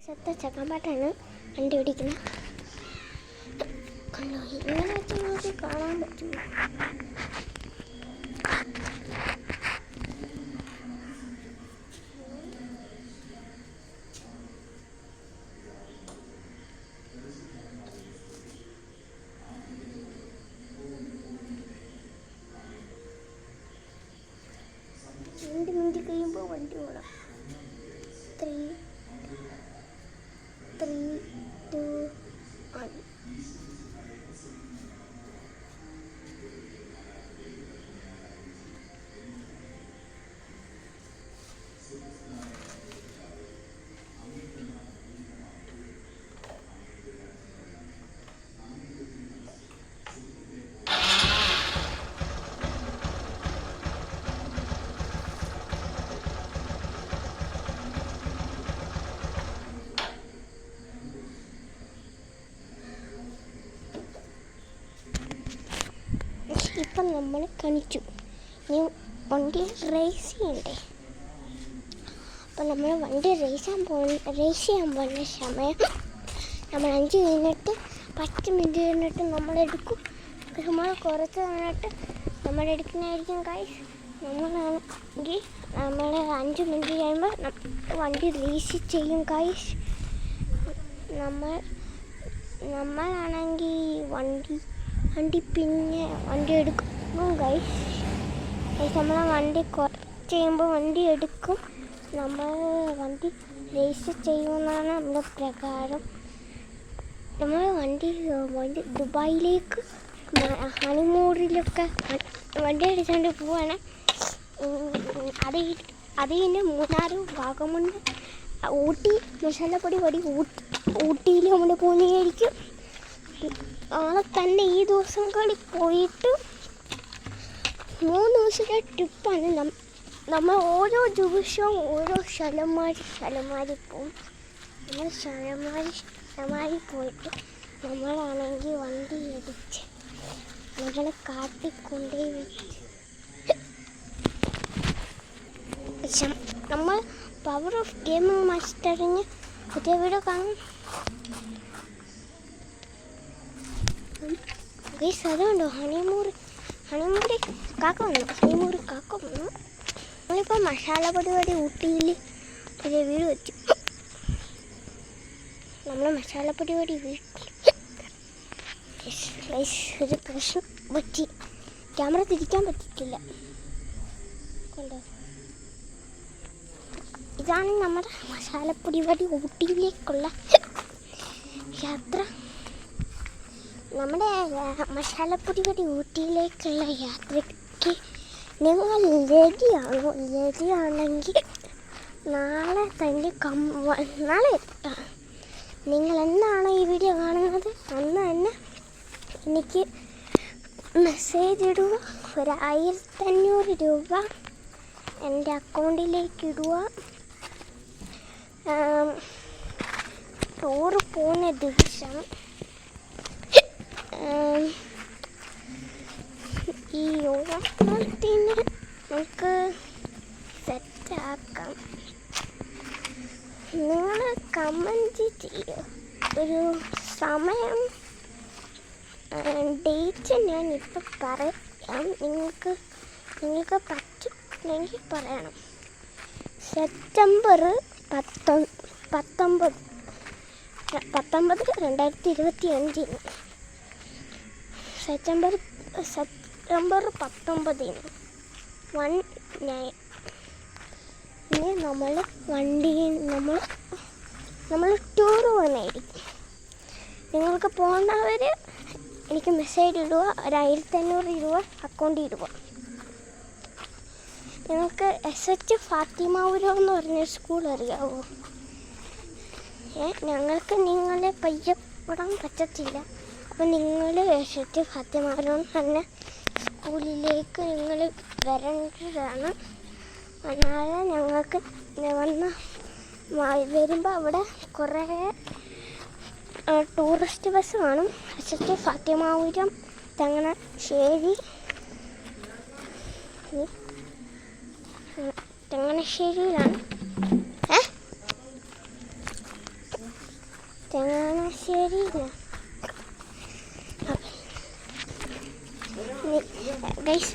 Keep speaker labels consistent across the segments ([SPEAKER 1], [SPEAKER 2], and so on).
[SPEAKER 1] ചക്കമ്പാട്ടാണ് വണ്ടി ഓടിക്കുന്നത്. കണ്ടോ, ഇങ്ങനെ വെച്ച് നോക്കി കാണാൻ പറ്റും. മിനിറ്റ് കഴിയുമ്പോൾ വണ്ടി ഓടാം. 3, 2, 1. ഇപ്പം നമ്മൾ കാണിച്ചു, ഇനി വണ്ടി റേസ് ചെയ്യണ്ടേ. അപ്പം നമ്മൾ വണ്ടി റേസ് ചെയ്യാൻ പോകുന്ന സമയം നമ്മൾ 5 മിനിറ്റ് 10 മിനിറ്റ് കഴിഞ്ഞിട്ട് നമ്മളെടുക്കും. നമ്മൾ കുറച്ച് കഴിഞ്ഞിട്ട് നമ്മളെടുക്കുന്നതായിരിക്കും ഗൈസ്. നമ്മളാണെങ്കിൽ നമ്മൾ 5 മിനിറ്റ് കഴിയുമ്പോൾ വണ്ടി റേസ് ചെയ്യും ഗൈസ്. നമ്മളാണെങ്കിൽ വണ്ടി എടുക്കും ഗൈസ്. നമ്മൾ വണ്ടി കുറച്ച് ചെയ്യുമ്പോൾ വണ്ടി എടുക്കും. നമ്മൾ വണ്ടി റേസ് ചെയ്യുമെന്നാണ് നമ്മുടെ പ്രകാരം. നമ്മൾ വണ്ടി ദുബായിലേക്ക് ഹണിമൂണിലൊക്കെ വണ്ടി അടിച്ചുകൊണ്ട് പോവാണ്. അത് കഴിഞ്ഞ് മൂന്നാർ, വാഗമൺ, ഊട്ടി, മസാലപ്പൊടി ഊട്ടിയിൽ നമ്മൾ പോകുന്നതായിരിക്കും. നാളെ തന്നെ ഈ ദിവസങ്ങളിൽ പോയിട്ട് 3 ദിവസത്തെ ട്രിപ്പാണ്. നമ്മൾ ഓരോ ദിവസവും ഓരോ സ്ഥലം മാറി പോകും. നമ്മൾ സ്ഥലം പോയിട്ട് നമ്മളാണെങ്കിൽ വണ്ടി അടിച്ച് നമ്മളെ കാട്ടിക്കൊണ്ടേ വെച്ച് നമ്മൾ പവർ ഓഫ് ഗെയിമിംഗ് മാസ്റ്ററിന് പുതിയ വീഡിയോ കാണും. ഗൈസ്, അതുകൊണ്ടോ ഹണിമൂർ കാക്ക വന്നു. നമ്മളിപ്പോൾ മസാലപ്പൊടി ഊട്ടിയിൽ ഒരു വീട് വെച്ചു. നമ്മൾ മസാലപ്പൊടി വീട്ടിൽ ഒരു പ്രശ്നം പറ്റി. ക്യാമറ തിരിക്കാൻ പറ്റിയിട്ടില്ല. കണ്ടോ, ഇതാണ് നമ്മുടെ മസാലപ്പൊടി ഊട്ടിയിലേക്കുള്ള യാത്ര. നമ്മുടെ മസാലപ്പൊടി ഊട്ടിയിലേക്കുള്ള യാത്രയ്ക്ക് നിങ്ങൾ റെഡിയാണെങ്കിൽ നാളെ നിങ്ങൾ എന്നാണ് ഈ വീഡിയോ കാണുന്നത് അന്ന് തന്നെ എനിക്ക് മെസ്സേജ് ഇടുക. 1500 രൂപ എൻ്റെ അക്കൗണ്ടിലേക്ക് ഇടുക. ടൂറ് പോകുന്ന ദിവസം ഈ ഓണത്തിന് നമുക്ക് സെറ്റാക്കാം. നിങ്ങൾ കമൻറ്റ് ചെയ്യുക. ഒരു സമയം, ഡേറ്റ് ഞാനിപ്പോൾ പറയാം. നിങ്ങൾക്ക് പറ്റില്ലെങ്കിൽ പറയണം. സെപ്റ്റംബർ 19, 2025 സെപ്റ്റംബർ 19 19 ഇനി നമ്മൾ ടൂർ പോകുന്നതായിരിക്കും. നിങ്ങൾക്ക് പോകുന്നവർ എനിക്ക് മെസ്സേജ് ഇടുക. 1500 രൂപ അക്കൗണ്ടിൽ ഇടുക. നിങ്ങൾക്ക് SH ഫാത്തിമാപുരം എന്ന് പറഞ്ഞ സ്കൂൾ അറിയാവോ? ഞങ്ങൾക്ക് നിങ്ങളെ പരിചയപ്പെടാൻ പറ്റത്തില്ല. അപ്പം നിങ്ങൾ SH ഫാത്തിമാപുരം തന്നെ സ്കൂളിലേക്ക് നിങ്ങൾ വരേണ്ടതാണ്. എന്നാലേ ഞങ്ങൾക്ക് വരുമ്പോൾ അവിടെ കുറേ ടൂറിസ്റ്റ് ബസ് കാണും. SH ഫാത്തിമാപുരം, ചങ്ങനാശ്ശേരിയിലാണ്. ചങ്ങനാശ്ശേരിയില്ല. ഗൈസ്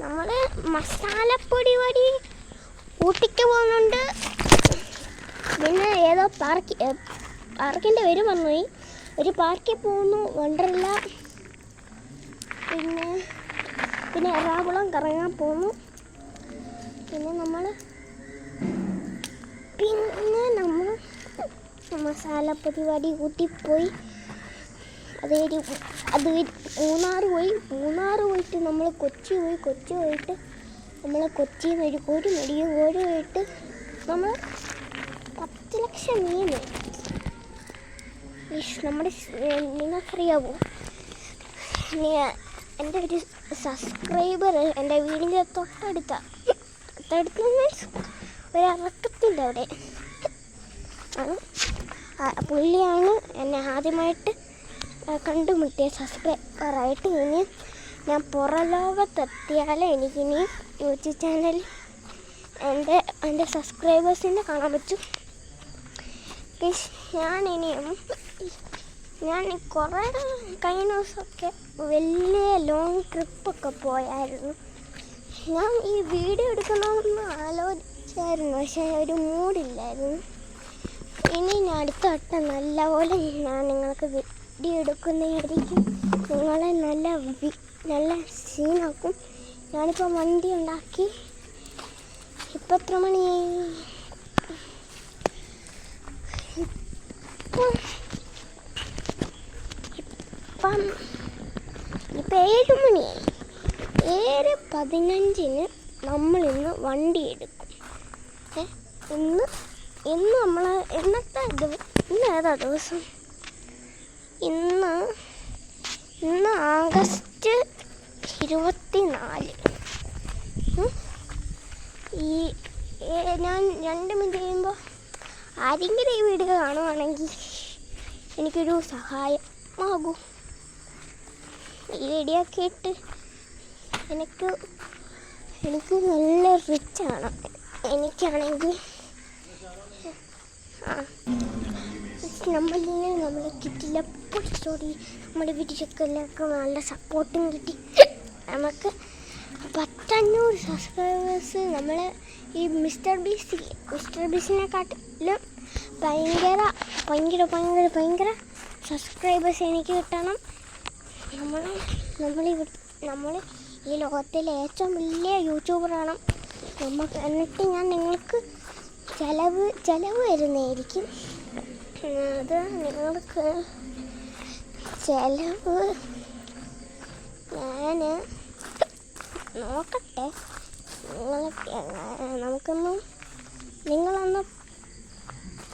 [SPEAKER 1] നമ്മൾ മസാലപ്പൊടി വഴി ഊട്ടിക്ക് പോകുന്നുണ്ട്. പിന്നെ ഏതോ പാർക്കിൻ്റെ പേര് പറഞ്ഞുപോയി. ഒരു പാർക്കിൽ പോകുന്നു, വണ്ടർല. പിന്നെ എറണാകുളം കറങ്ങാൻ പോകുന്നു. പിന്നെ നമ്മൾ മസാലപ്പൊടി വഴി ഊട്ടി പോയി. അത് മൂന്നാർ പോയിട്ട് നമ്മൾ കൊച്ചി പോയിട്ട് നമ്മൾ കൊച്ചിയിൽ നിന്ന് ഒരു കോടി പോയിട്ട് നമ്മൾ 10 ലക്ഷം മീൻ നമ്മുടെ നിങ്ങൾക്കറിയാവോ? എൻ്റെ ഒരു സബ്സ്ക്രൈബർ എൻ്റെ വീടിൻ്റെ തൊട്ടടുത്ത മീൻസ് ഒരിറക്കത്തിൻ്റെ അവിടെ പുള്ളിയാണ് എന്നെ ആദ്യമായിട്ട് കണ്ടുമുട്ടിയ സബ്സ്ക്രൈബറായിട്ട്. ഇനി ഞാൻ പുറലോകത്തെത്തിയാൽ എനിക്കിനി യൂട്യൂബ് ചാനലിൽ എൻ്റെ സബ്സ്ക്രൈബേഴ്സിനെ കാണാൻ പറ്റും. ഞാൻ കുറേ കഴിഞ്ഞ ദിവസമൊക്കെ വലിയ ലോങ് ട്രിപ്പൊക്കെ പോയായിരുന്നു. ഞാൻ ഈ വീഡിയോ എടുക്കണമെന്ന് ആലോചിച്ചായിരുന്നു, പക്ഷേ ഒരു മൂഡില്ലായിരുന്നു. ഇനി ഞാൻ അടുത്ത വട്ടം നല്ലപോലെ ഞാൻ നിങ്ങൾക്ക് വീഡിയോ എടുക്കുന്നതായിരിക്കും. നിങ്ങളെ നല്ല സീനാക്കും. ഞാനിപ്പോൾ വണ്ടി ഉണ്ടാക്കി. ഇപ്പം എത്ര മണിയായി? ഇപ്പം 7 മണിയായി. 7:15 നമ്മളിന്ന് വണ്ടി എടുക്കും. ഇന്ന് നമ്മൾ ഇന്ന് ഏതാ ദിവസം? ഇന്ന് ആഗസ്റ്റ് 24. ഞാൻ 2 മിനിറ്റ് കഴിയുമ്പോൾ ആരെങ്കിലും ഈ വീഡിയോ കാണുവാണെങ്കിൽ എനിക്കൊരു സഹായമാകൂ. ഈ വീഡിയോ ഒക്കെ ഇട്ട് എനിക്ക് നല്ല റിച്ചാണ്. എനിക്കാണെങ്കിൽ നമ്മൾ കിട്ടില്ല പൊടിച്ചോടി നമ്മുടെ വീഡിയോക്ക് നല്ല സപ്പോർട്ടും കിട്ടി. നമുക്ക് 500 സബ്സ്ക്രൈബേഴ്സ്. നമ്മൾ ഈ മിസ്റ്റർ ബീസിനെക്കാട്ടിലും ഭയങ്കര സബ്സ്ക്രൈബേഴ്സ് എനിക്ക് കിട്ടണം. നമ്മൾ ഈ ലോകത്തിലെ ഏറ്റവും വലിയ യൂട്യൂബറാണ്. എന്നിട്ട് ഞാൻ നിങ്ങൾക്ക് ചിലവ് തരുന്നതായിരിക്കും. അത് നിങ്ങൾക്ക് ചിലവ് ഞാൻ നോക്കട്ടെ. നിങ്ങളൊന്നും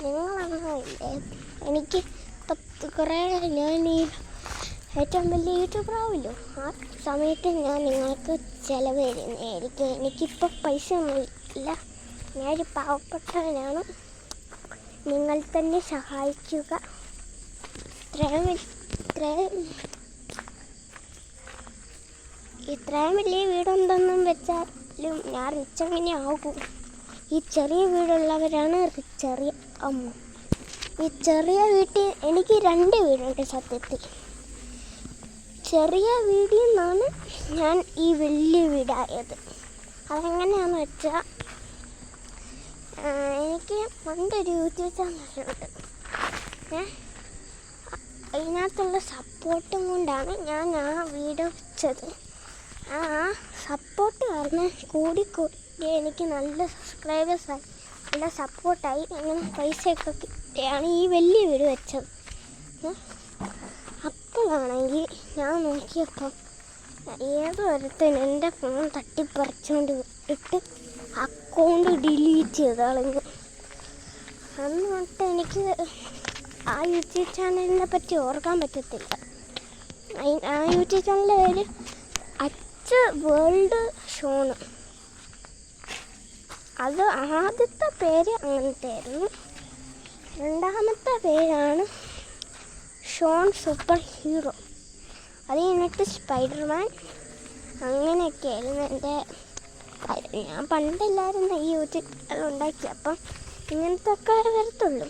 [SPEAKER 1] ഇല്ലേ? എനിക്ക് കുറേ ഞാൻ ഈ ഏറ്റവും വലിയ യൂട്യൂബറാവില്ലോ, ആ സമയത്ത് ഞാൻ നിങ്ങൾക്ക് ചിലവ് തരുന്നതായിരിക്കും. എനിക്കിപ്പോൾ പൈസ ഒന്നുമില്ല, ഞാനൊരു പാവപ്പെട്ടവനാണ്. നിങ്ങൾ തന്നെ സഹായിക്കുക. ഇത്രയും വലിയ വീടുണ്ടെന്നും വെച്ചാലും ഞാൻ റിച്ച് എങ്ങനെ ആകും? ഈ ചെറിയ വീടുള്ളവരാണ് റിച്ചറിയ അമ്മ. ഈ ചെറിയ വീട്ടിൽ എനിക്ക് 2 വീടുണ്ട്. സത്യത്തിൽ ചെറിയ വീട്ടിൽ നിന്നാണ് ഞാൻ ഈ വലിയ വീടായത്. അതെങ്ങനെയാണെന്ന് വെച്ചാൽ എനിക്ക് പണ്ടൊരു യൂട്യൂബ് ചാനലുണ്ട്. അതിനകത്തുള്ള സപ്പോർട്ടും കൊണ്ടാണ് ഞാൻ ആ വീഡിയോ വെച്ചത്. ആ സപ്പോർട്ട് കാരണം കൂടി എനിക്ക് നല്ല സബ്സ്ക്രൈബേഴ്സായി, നല്ല സപ്പോർട്ടായി. അങ്ങനെ പൈസയൊക്കെ കിട്ടിയാണ് ഈ വലിയ വീഡിയോ വെച്ചത്. അപ്പോഴാണെങ്കിൽ ഞാൻ നോക്കിയപ്പോൾ ഏതോ ഒരുത്തൻ എൻ്റെ ഫോൺ തട്ടിപ്പറിച്ചുകൊണ്ട് ഇട്ട് അക്കൗണ്ട് ഡിലീറ്റ് ചെയ്ത് കളഞ്ഞു. അന്ന് തൊട്ട് എനിക്ക് ആ യൂട്യൂബ് ചാനലിനെ പറ്റി ഓർക്കാൻ പറ്റത്തില്ല. ആ യൂട്യൂബ് ചാനലിൻ്റെ പേര് വേൾഡ് ഷോണ്. അത് ആദ്യത്തെ പേര് അങ്ങനത്തെ ആയിരുന്നു. രണ്ടാമത്തെ പേരാണ് ഷോൺ സൂപ്പർ ഹീറോ. അത് കഴിഞ്ഞിട്ട് സ്പൈഡർമാൻ. അങ്ങനെയൊക്കെ ആയിരുന്നു എൻ്റെ. ഞാൻ പണ്ടില്ലായിരുന്നു ഈ യൂട്യൂബ് അത് ഉണ്ടാക്കി. അപ്പം ഇങ്ങനത്തെ ഒക്കെ വരത്തുള്ളൂ.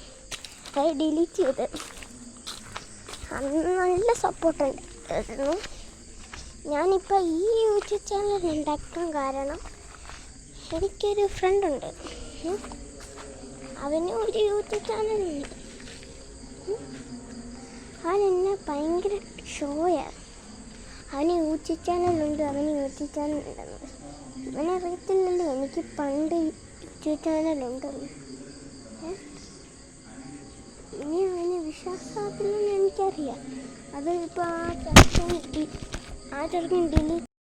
[SPEAKER 1] അത് ഡിലീറ്റ് ചെയ്ത്. അന്ന് നല്ല സപ്പോർട്ടുണ്ടായിരുന്നു. ഞാനിപ്പോൾ ഈ യൂട്യൂബ് ചാനൽ ഉണ്ടാക്കാൻ കാരണം എനിക്കൊരു ഫ്രണ്ടുണ്ട്. അവന് ഒരു യൂട്യൂബ് ചാനലുണ്ട്. അവൻ എന്നെ ഭയങ്കര ഷോയാണ്. അവന് യൂട്യൂബ് ചാനലുണ്ടെന്ന്. അവനറിയത്തില്ലല്ലോ എനിക്ക് പണ്ട് യൂട്യൂബ് ചാനലുണ്ടെന്ന്. ഇനി അവന് വിശ്വാസത്തില്ലെന്ന് എനിക്കറിയാം. അത് ഇപ്പോൾ ആ ചെറുക്കൻ ഡിലീറ്റ്